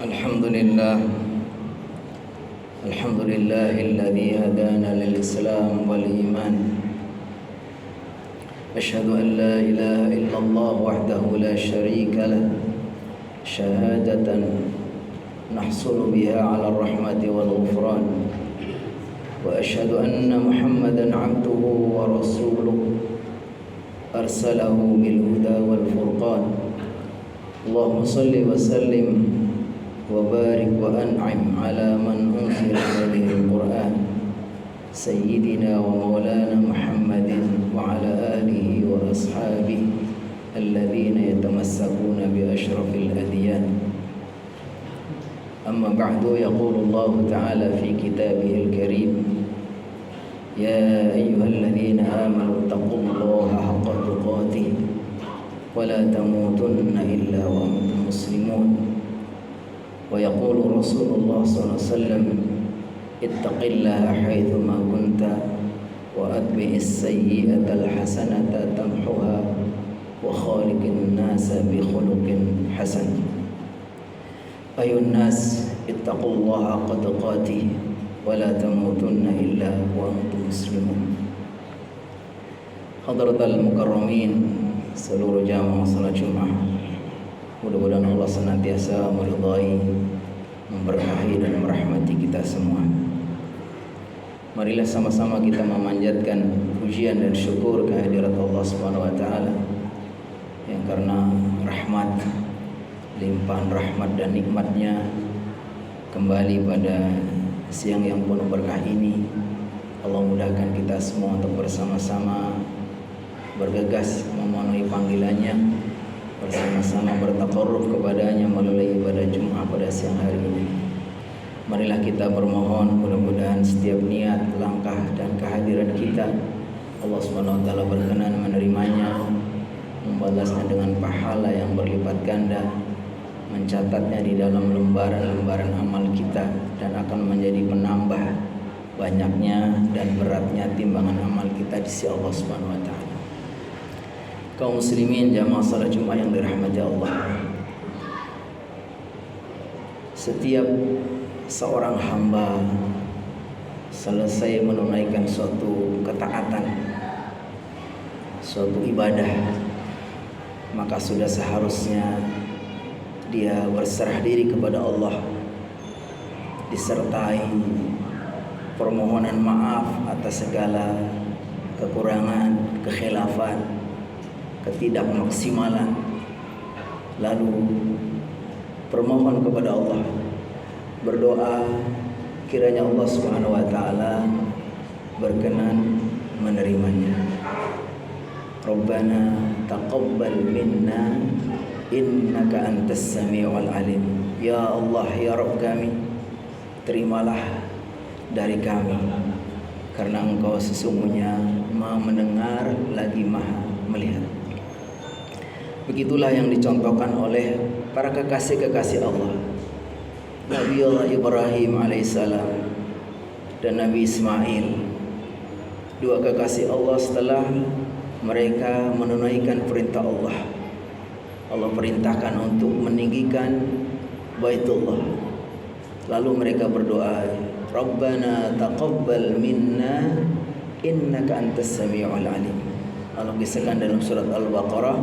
الحمد لله الحمد لله الذي هدانا للإسلام والإيمان. أشهد أن لا إله إلا الله وحده لا شريك له شهادة نحصل بها على الرحمة والغفران. وأشهد أن محمدا عبده ورسوله أرسله بالهدى والفرقان. اللهم صل وسلم وبارك وأنعم على من أنزل عليه القرآن سيدنا ومولانا محمد وعلى آله وأصحابه الذين يتمسكون بأشرف الأديان. أما بعد، يقول الله تعالى في كتابه الكريم: يا أيها الذين آمنوا اتقوا الله حق تقاته ولا تموتن إلا وأنتم مسلمون. ويقول رسول الله صلى الله عليه وسلم: اتق الله حيثما كنت وأتبع السيئة الحسنة تمحها وخالق الناس بخلق حسن. أيها الناس اتقوا الله حق تقاته ولا تموتن إلا وأنتم مسلمون. Hadratal mukarramin, seluruh jamaah salat Jumat, mudah-mudahan Allah senantiasa meridai, memberkahi dan merahmati kita semua. Marilah sama-sama kita memanjatkan pujian dan syukur kehadirat Allah Subhanahu wa taala yang karena rahmat, limpahan rahmat dan nikmatnya kembali pada siang yang penuh berkah ini, Allah mudahkan kita semua untuk bersama-sama bergegas memenuhi panggilannya, bersama-sama bertaqarrub kepadanya melalui ibadah Jumat pada siang hari ini. Marilah kita bermohon, mudah-mudahan setiap niat, langkah dan kehadiran kita Allah Subhanahu wa taala berkenan menerimanya, membalasnya dengan pahala yang berlipat ganda, mencatatnya di dalam lembaran-lembaran amal kita, dan akan menjadi penambah banyaknya dan beratnya timbangan amal kita di sisi Allah Subhanahu wa taala. Kaum muslimin jamaah salat Jumat yang dirahmati Allah, setiap seorang hamba selesai menunaikan suatu ketaatan, suatu ibadah, maka sudah seharusnya dia berserah diri kepada Allah, disertai permohonan maaf atas segala kekurangan, kekhilafan, ketidakmaksimalan, lalu bermohon kepada Allah, berdoa kiranya Allah Subhanahu wa taala berkenan menerimanya. Rabbana taqabbal minna innaka antas samiul alim. Ya Allah, ya Rabb kami, terimalah dari kami, karena Engkau sesungguhnya Maha mendengar lagi Maha melihat. Begitulah yang dicontohkan oleh para kekasih-kekasih Allah, Nabi Allah Ibrahim alaihissalam dan Nabi Ismail, dua kekasih Allah. Setelah mereka menunaikan perintah Allah, Allah perintahkan untuk meninggikan Baitullah, lalu mereka berdoa, Rabbana taqabbal minna innaka antas samiul alim. Allah kisahkan dalam surat Al-Baqarah,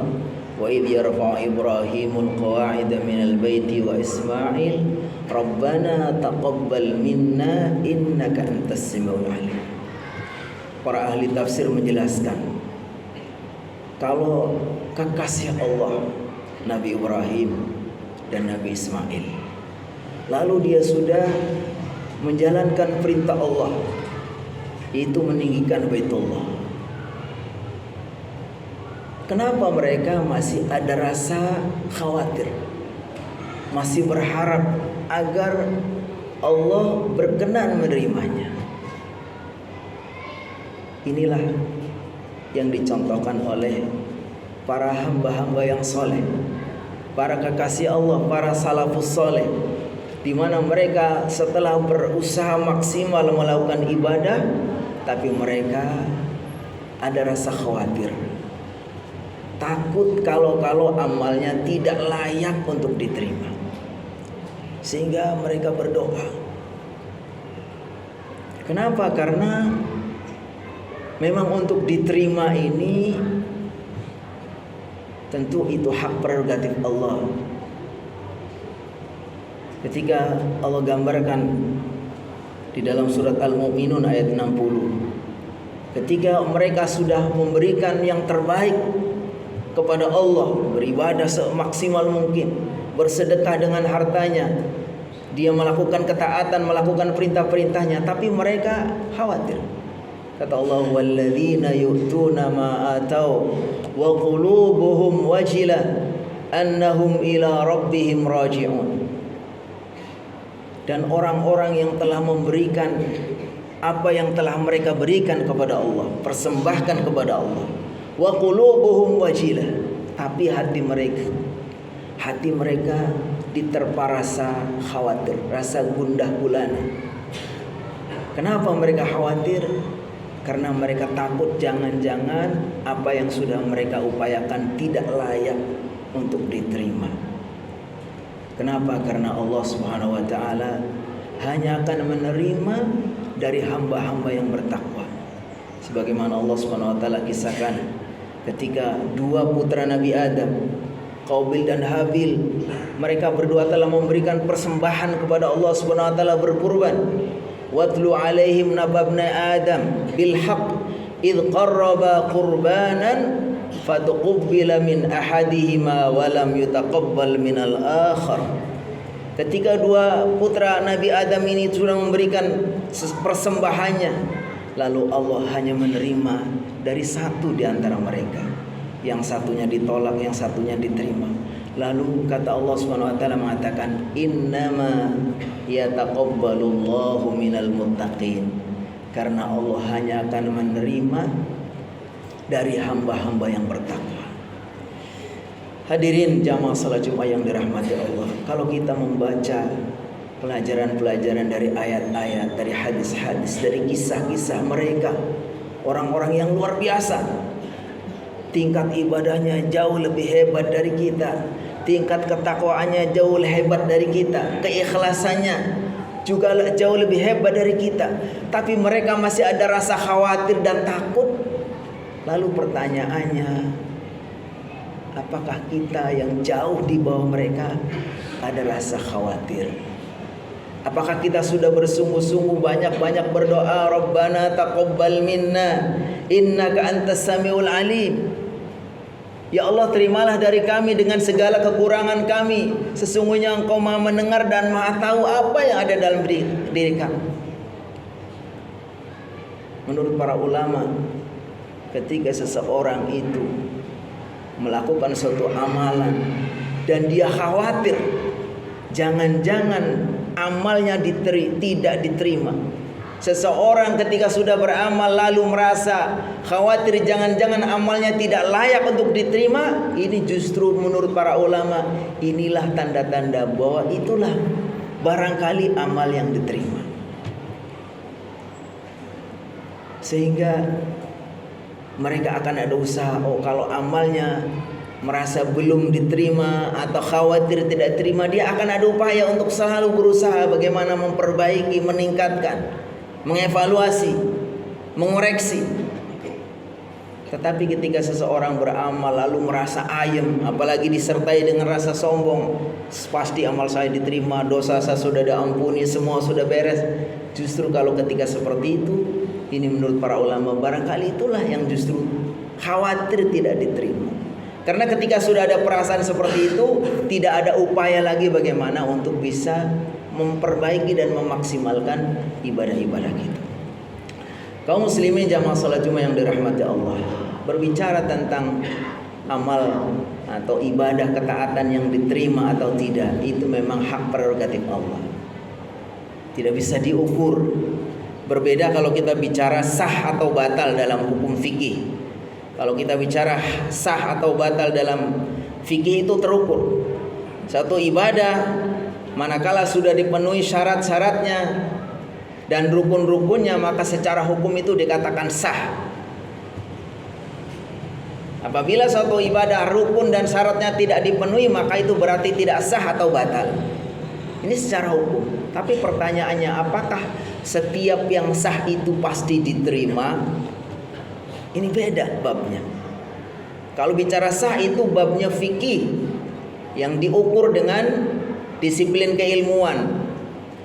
wa idh yarfa'u Ibrahimul qawa'ida minal baiti wa Ismail Rabbana taqabbal minna innaka antas samiul alim. Para ahli tafsir menjelaskan, kalau kekasih Allah Nabi Ibrahim dan Nabi Ismail, lalu dia sudah menjalankan perintah Allah, itu meninggikan Baitullah, kenapa mereka masih ada rasa khawatir, masih berharap agar Allah berkenan menerimanya? Inilah yang dicontohkan oleh para hamba-hamba yang soleh, para kekasih Allah, para salafus soleh, di mana mereka setelah berusaha maksimal melakukan ibadah, tapi mereka ada rasa khawatir, takut kalau amalnya tidak layak untuk diterima. sehingga mereka berdoa. Kenapa? Karena memang untuk diterima ini tentu itu hak prerogatif Allah. Ketika Allah gambarkan di dalam surat Al-Mu'minun ayat 60, ketika mereka sudah memberikan yang terbaik kepada Allah, beribadah semaksimal mungkin, bersedekah dengan hartanya, dia melakukan ketaatan, melakukan perintah-perintahnya, tapi mereka khawatir. Kata Allah, walladzina yu'tuna ma atau wa qulubuhum wajilah annahum ila rabbihim raji'un. Dan orang-orang yang telah memberikan apa yang telah mereka berikan kepada Allah, persembahkan kepada Allah, wa qulubuhum wajilah, tapi hati mereka diterpa rasa khawatir, rasa gundah gulana. Kenapa mereka khawatir? Karena mereka takut jangan-jangan apa yang sudah mereka upayakan tidak layak untuk diterima. Kenapa? Karena Allah Subhanahu wa taala hanya akan menerima dari hamba-hamba yang bertakwa. Sebagaimana Allah Subhanahu wa taala kisahkan ketika dua putra Nabi Adam, Qabil dan Habil, mereka berdua telah memberikan persembahan kepada Allah Subhanahu wa taala, berkurban. Watlu alaihim nababna Adam bil haqq id qarraba qurbanan fatuqbila min ahadihima wa lam yutaqabbal minal akhar. Ketika dua putra Nabi Adam ini sudah memberikan persembahannya, lalu Allah hanya menerima dari satu di antara mereka. Yang satunya ditolak, yang satunya diterima. Lalu kata Allah Subhanahu wa taala mengatakan, innama yataqabbalullahu minal muttaqin. Karena Allah hanya akan menerima dari hamba-hamba yang bertakwa. Hadirin jamaah salat Jumat yang dirahmati Allah, kalau kita membaca pelajaran-pelajaran dari ayat-ayat, dari hadis-hadis, dari kisah-kisah mereka, orang-orang yang luar biasa, tingkat ibadahnya jauh lebih hebat dari kita, tingkat ketakwaannya jauh lebih hebat dari kita, keikhlasannya juga jauh lebih hebat dari kita, tapi mereka masih ada rasa khawatir dan takut. Lalu pertanyaannya, apakah kita yang jauh di bawah mereka ada rasa khawatir? Apakah kita sudah bersungguh-sungguh banyak-banyak berdoa, Rabbana taqabbal minna innaka antas samiul alim. Ya Allah, terimalah dari kami dengan segala kekurangan kami. Sesungguhnya Engkau Maha mendengar dan Maha tahu apa yang ada dalam diri kami. Menurut para ulama, ketika seseorang itu melakukan suatu amalan dan dia khawatir jangan-jangan amalnya tidak diterima. Seseorang ketika sudah beramal lalu merasa khawatir jangan-jangan amalnya tidak layak untuk diterima, ini justru menurut para ulama inilah tanda-tanda bahwa itulah barangkali amal yang diterima. Sehingga mereka akan ada usaha, oh kalau amalnya merasa belum diterima atau khawatir tidak terima, dia akan ada upaya untuk selalu berusaha bagaimana memperbaiki, meningkatkan, mengevaluasi, mengoreksi. Tetapi ketika seseorang beramal lalu merasa ayem, apalagi disertai dengan rasa sombong, pasti amal saya diterima, dosa saya sudah diampuni, semua sudah beres. Justru kalau ketika seperti itu, ini menurut para ulama barangkali itulah yang justru khawatir tidak diterima. Karena ketika sudah ada perasaan seperti itu, tidak ada upaya lagi bagaimana untuk bisa memperbaiki dan memaksimalkan ibadah-ibadah kita. Kaum muslimin jamaah salat Jumat yang dirahmati Allah, berbicara tentang amal atau ibadah ketaatan yang diterima atau tidak, itu memang hak prerogatif Allah. Tidak bisa diukur. Berbeda kalau kita bicara sah atau batal dalam hukum fikih. Kalau kita bicara sah atau batal dalam fikih itu terukur. Satu ibadah manakala sudah dipenuhi syarat-syaratnya dan rukun-rukunnya, maka secara hukum itu dikatakan sah. Apabila suatu ibadah rukun dan syaratnya tidak dipenuhi, maka itu berarti tidak sah atau batal. Ini secara hukum. Tapi pertanyaannya, apakah setiap yang sah itu pasti diterima? Ini beda babnya. Kalau bicara sah itu babnya fikih yang diukur dengan disiplin keilmuan.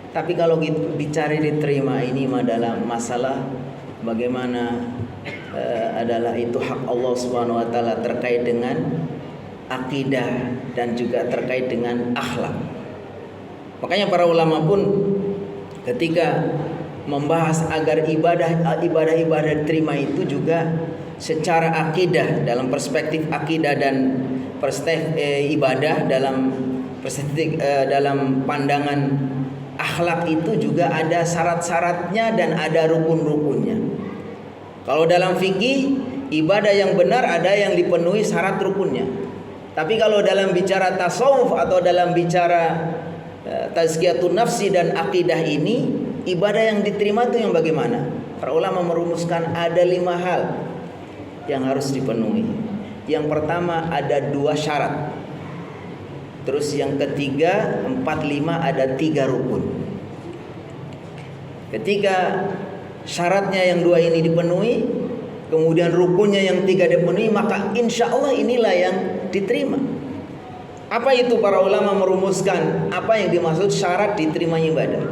Tapi kalau bicara diterima, ini adalah masalah bagaimana adalah itu hak Allah Subhanahu wa taala terkait dengan akidah dan juga terkait dengan akhlak. Makanya para ulama pun ketika membahas agar ibadah diterima itu juga secara akidah, dalam perspektif akidah dan perspektif ibadah, dalam pandangan akhlak itu juga ada syarat-syaratnya dan ada rukun-rukunnya. Kalau dalam fikih, ibadah yang benar ada yang dipenuhi syarat rukunnya. Tapi kalau dalam bicara tasawuf atau dalam bicara tazkiyatun nafsi dan akidah ini, ibadah yang diterima itu yang bagaimana? Para ulama merumuskan ada 5 hal yang harus dipenuhi. Yang pertama ada 2 syarat. Terus yang ketiga 4, 5 ada 3 rukun. Ketika syaratnya yang 2 ini dipenuhi, kemudian rukunnya yang 3 dipenuhi, maka insya Allah inilah yang diterima. Apa itu? Para ulama merumuskan apa yang dimaksud syarat diterima ibadah.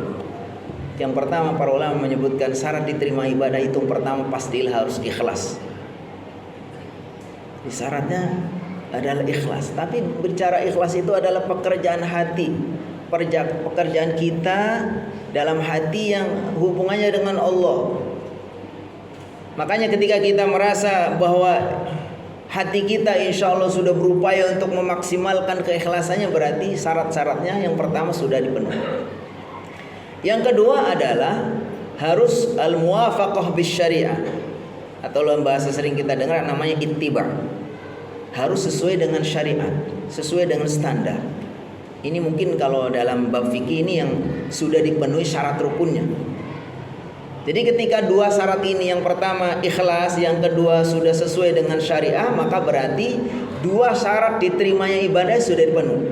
Yang pertama, para ulama menyebutkan syarat diterima ibadah itu pertama pastilah harus ikhlas. Syaratnya adalah ikhlas. Tapi bicara ikhlas itu adalah pekerjaan hati, pekerjaan kita dalam hati yang hubungannya dengan Allah. Makanya ketika kita merasa bahwa hati kita insya Allah sudah berupaya untuk memaksimalkan keikhlasannya, berarti syarat-syaratnya yang pertama sudah dipenuhi. Yang kedua adalah harus al-muwafaqah bis syariah, atau dalam bahasa sering kita dengar namanya ittiba. Harus sesuai dengan syariat, sesuai dengan standar. Ini mungkin kalau dalam bab fikih ini yang sudah dipenuhi syarat rukunnya. Jadi ketika 2 syarat ini, yang pertama ikhlas, yang kedua sudah sesuai dengan syariah, maka berarti 2 syarat diterimanya ibadah sudah dipenuhi.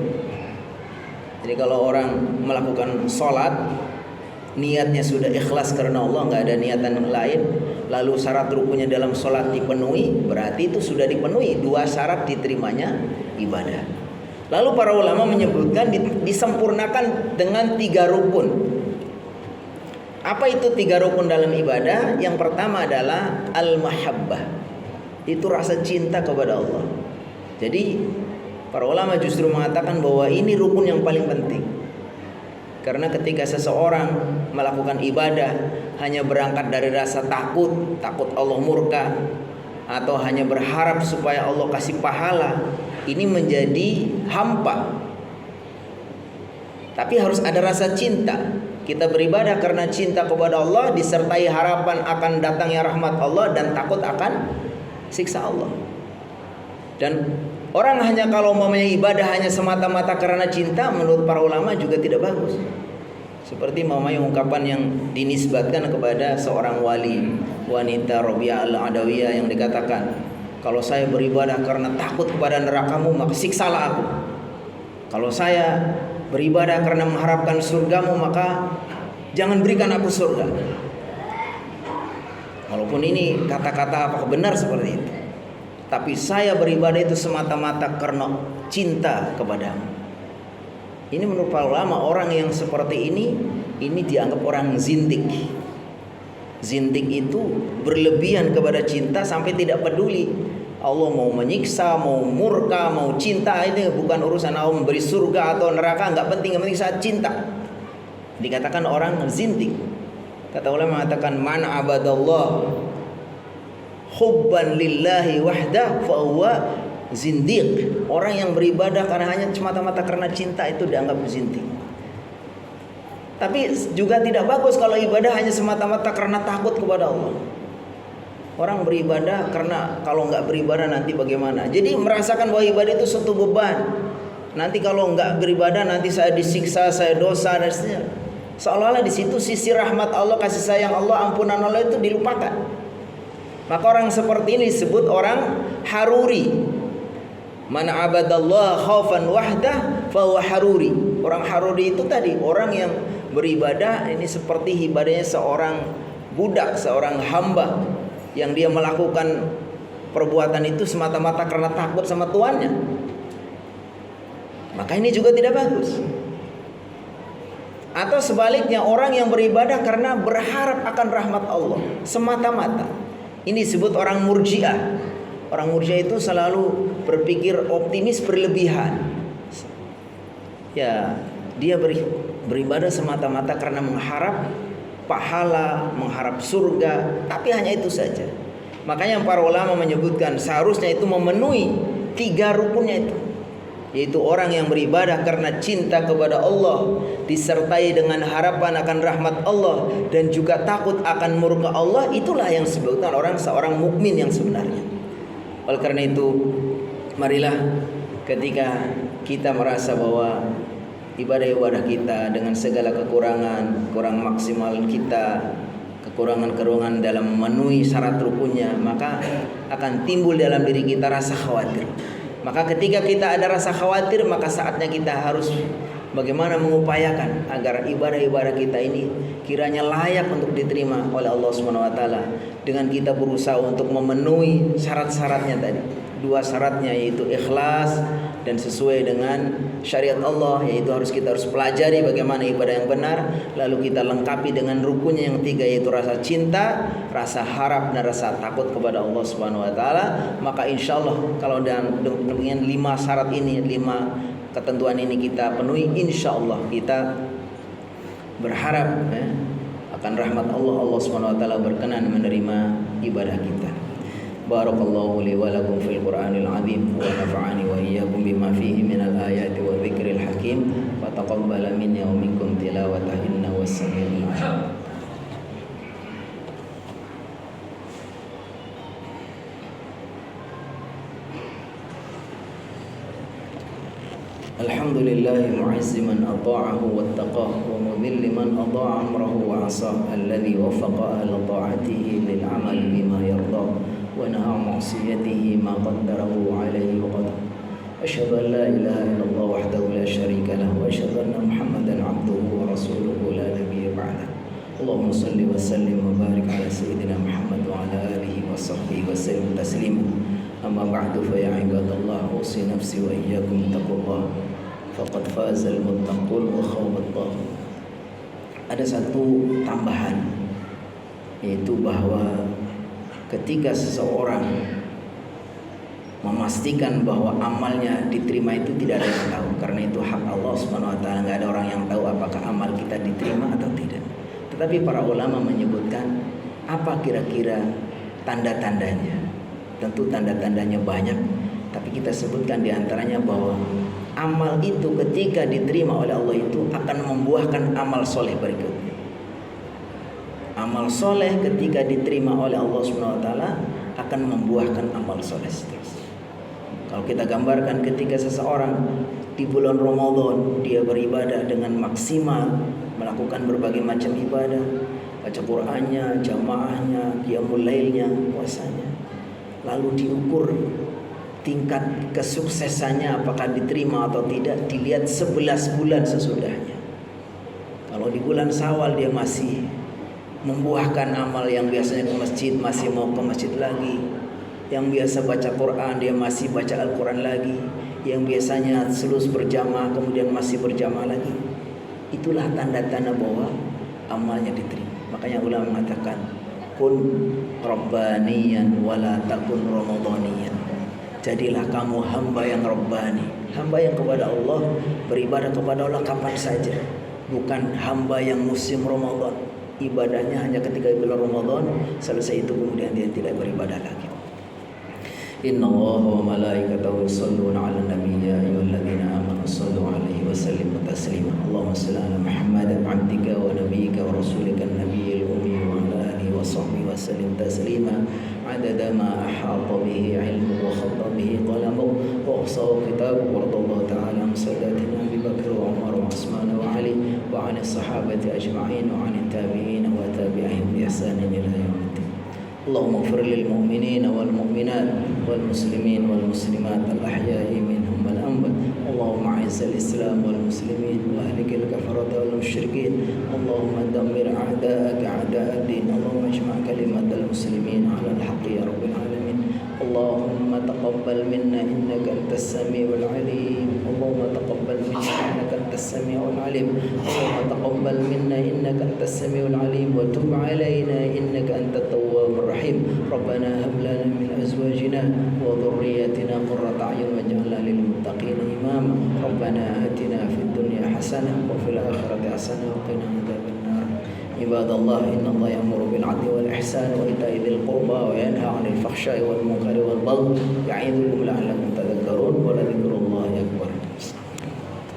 Jadi kalau orang melakukan sholat, niatnya sudah ikhlas karena Allah, nggak ada niatan lain, lalu syarat rukunnya dalam sholat dipenuhi, berarti itu sudah dipenuhi 2 syarat diterimanya ibadah. Lalu para ulama menyebutkan disempurnakan dengan 3 rukun. Apa itu 3 rukun dalam ibadah? Yang pertama adalah al-mahabbah. Itu rasa cinta kepada Allah. Jadi para ulama justru mengatakan bahwa ini rukun yang paling penting. Karena ketika seseorang melakukan ibadah hanya berangkat dari rasa takut Allah murka, atau hanya berharap supaya Allah kasih pahala, ini menjadi hampa. Tapi harus ada rasa cinta. Kita beribadah karena cinta kepada Allah, disertai harapan akan datangnya rahmat Allah dan takut akan siksa Allah. Dan orang hanya kalau mempunyai ibadah hanya semata-mata karena cinta, menurut para ulama juga tidak bagus. Seperti mamanya ungkapan yang dinisbatkan kepada seorang wali wanita Rabi'ah al-Adawiyah yang dikatakan, kalau saya beribadah karena takut kepada nerakamu, maka siksalah aku. Kalau saya beribadah karena mengharapkan surgamu, maka jangan berikan aku surga. Walaupun ini kata-kata apakah benar seperti itu, tapi saya beribadah itu semata-mata karena cinta kepadamu. Ini menurut para ulama, orang yang seperti ini dianggap orang zindik. Zindik itu berlebihan kepada cinta sampai tidak peduli Allah mau menyiksa, mau murka, mau cinta, itu bukan urusan. Allah memberi surga atau neraka, nggak penting, yang penting saat cinta. Dikatakan orang zindik. Kata ulama mengatakan, man abadallah hubban lillahi wahdah fa huwa zindiq. Orang yang beribadah karena hanya semata-mata karena cinta itu dianggap zindiq. Tapi juga tidak bagus kalau ibadah hanya semata-mata karena takut kepada Allah. Orang beribadah karena kalau nggak beribadah nanti bagaimana. Jadi merasakan bahwa ibadah itu suatu beban. Nanti kalau nggak beribadah nanti saya disiksa, saya dosa dan seterusnya. Seolah-olah di situ sisi rahmat Allah, kasih sayang Allah, ampunan Allah itu dilupakan. Maka orang seperti ini disebut orang haruri. Man abadallah khaufan wahdah fa huwa haruri. Orang Haruri itu tadi orang yang beribadah ini seperti ibadahnya seorang budak, seorang hamba yang dia melakukan perbuatan itu semata-mata karena takut sama tuannya. Maka ini juga tidak bagus. Atau sebaliknya orang yang beribadah karena berharap akan rahmat Allah semata-mata. Ini disebut orang murji'ah. Orang murji'ah itu selalu berpikir optimis berlebihan. Ya, dia beribadah semata-mata karena mengharap pahala, mengharap surga, tapi hanya itu saja. Makanya para ulama menyebutkan seharusnya itu memenuhi 3 rukunnya itu, yaitu orang yang beribadah karena cinta kepada Allah, disertai dengan harapan akan rahmat Allah, dan juga takut akan murka Allah. Itulah yang disebutkan seorang mukmin yang sebenarnya. Oleh karena itu, marilah ketika kita merasa bahwa ibadah-ibadah kita dengan segala kekurangan, kurang maksimal kita, kekurangan-kekurangan dalam memenuhi syarat rukunnya, maka akan timbul dalam diri kita rasa khawatir. Maka ketika kita ada rasa khawatir, maka saatnya kita harus bagaimana mengupayakan agar ibadah-ibadah kita ini kiranya layak untuk diterima oleh Allah Subhanahu wa taala, dengan kita berusaha untuk memenuhi syarat-syaratnya tadi. 2 syaratnya, yaitu ikhlas dan sesuai dengan syariat Allah, yaitu kita harus pelajari bagaimana ibadah yang benar, lalu kita lengkapi dengan rukunnya yang 3, yaitu rasa cinta, rasa harap, dan rasa takut kepada Allah Subhanahu wa taala. Maka insyaallah kalau dengan 5 syarat ini, 5 ketentuan ini kita penuhi, insyaallah kita berharap akan rahmat Allah. Allah Subhanahu wa taala berkenan menerima ibadah kita. Barakallahu li wa lakum fil Qur'anil azim wa nafa'ani wa iyyakum bima fihi minal ayati wa dzikril hakim wa taqabbala minni wa minkum tilawata innahu was-sami'ul 'alim. Alhamdulillahi mu'izzi man ata'ahu wattaqah wa mudhilli man ata'a amrahu wa 'asah, alladhi waffaqa ala ta'atihi lil 'amali bima yardah wa nahaa ma'siyatihi ma qaddarahu 'alaihi wa qadar. Asyhadu an la ilaha illallah wahdahu la syarika lahu wa asyhadu anna Muhammadan 'abduhu wa rasuluhu la nabiyya ba'dah. Allahumma shalli wa sallim wa barik ala sayyidina Muhammad wa ala alihi wa sahbihi wa sallim taslima. Amma ba'du, fa ya ibadallah, usi nafsi wa iyyakum taqullah faqad fazal muttaqun wa khabat taghut. Ada satu tambahan, yaitu bahwa ketika seseorang memastikan bahwa amalnya diterima itu tidak ada yang tahu, karena itu hak Allah Subhanahu wa taala, enggak ada orang yang tahu apakah amal kita diterima atau tidak. Tetapi para ulama menyebutkan apa kira-kira tanda-tandanya. Tentu tanda-tandanya banyak, tapi kita sebutkan diantaranya bahwa amal itu ketika diterima oleh Allah itu akan membuahkan amal soleh berikutnya. Amal soleh ketika diterima oleh Allah Subhanahu wa taala akan membuahkan amal soleh seterusnya. Kalau kita gambarkan ketika seseorang di bulan Ramadan dia beribadah dengan maksimal, melakukan berbagai macam ibadah, baca Qur'annya, jamaahnya, qiyamul lailnya, puasanya, lalu diukur tingkat kesuksesannya apakah diterima atau tidak dilihat 11 bulan sesudahnya. Kalau di bulan Syawal dia masih membuahkan amal, yang biasanya ke masjid masih mau ke masjid lagi, yang biasa baca Quran dia masih baca Al-Quran lagi, yang biasanya selus berjamaah kemudian masih berjamaah lagi. Itulah tanda-tanda bahwa amalnya diterima. Makanya ulama mengatakan kun rabbaniyan wala takun ramadhaniyan. Jadilah kamu hamba yang rabbani, hamba yang kepada Allah, beribadah kepada Allah kapan saja, bukan hamba yang musim Ramadan. Ibadahnya hanya ketika bulan Ramadan, selesai itu kemudian dia tidak beribadah lagi. Inna Allaha wa malaikatahu yusholluna 'alan nabiy, ya ayyuhalladzina amanu shallu 'alaihi wa sallimu taslima. Allahumma shalli 'ala Muhammadin 'abdika wa nabiyyika wa rasulika an-nabiyyil ummi wa 'ala alihi wa sahbihi wa sallim taslima. 'Adada ma ahata bihi 'ilmuhu wa khatta bihi qalamuhu wa ahsahu kitabuhu. Radallahu ta'ala an sayyidatina Abi Bakr wa Umar wa Utsman wa Ali wa 'ani as-sahabati ajma'in wa 'ani at-tabi'in wa tabi'ihim bi ihsan ila yaumiddin. Allahumma ighfir lil mu'minina wal mu'minat wal muslimin wal muslimat al ahya'i minhum wal amwat. Allahumma وأعز الإسلام والمسلمين وأهلك الكفرة والمشركين اللهم دمر أعداءك أعداء الدين اللهم اجمع كلمة المسلمين على الحق يا رب العالمين اللهم تقبل منا إنك أنت السميع العليم اللهم تقبل منا إنك أنت السميع العليم اللهم تقبل منا إنك أنت السميع العليم وتب علينا إنك أنت التواب الرحيم ربنا هب لنا من أزواجنا وذرياتنا قرة أعين واجعلنا للمتقين إماما ربنا آتنا في الدنيا حسنة وفي الآخرة حسنة وقنا عذاب النار عباد الله إن الله يأمر بالعدل والإحسان وإيتاء ذي القربى وينهى عن الفحشاء والمنكر والبغي يعظكم لعلكم تذكرون ولذكر الله أكبر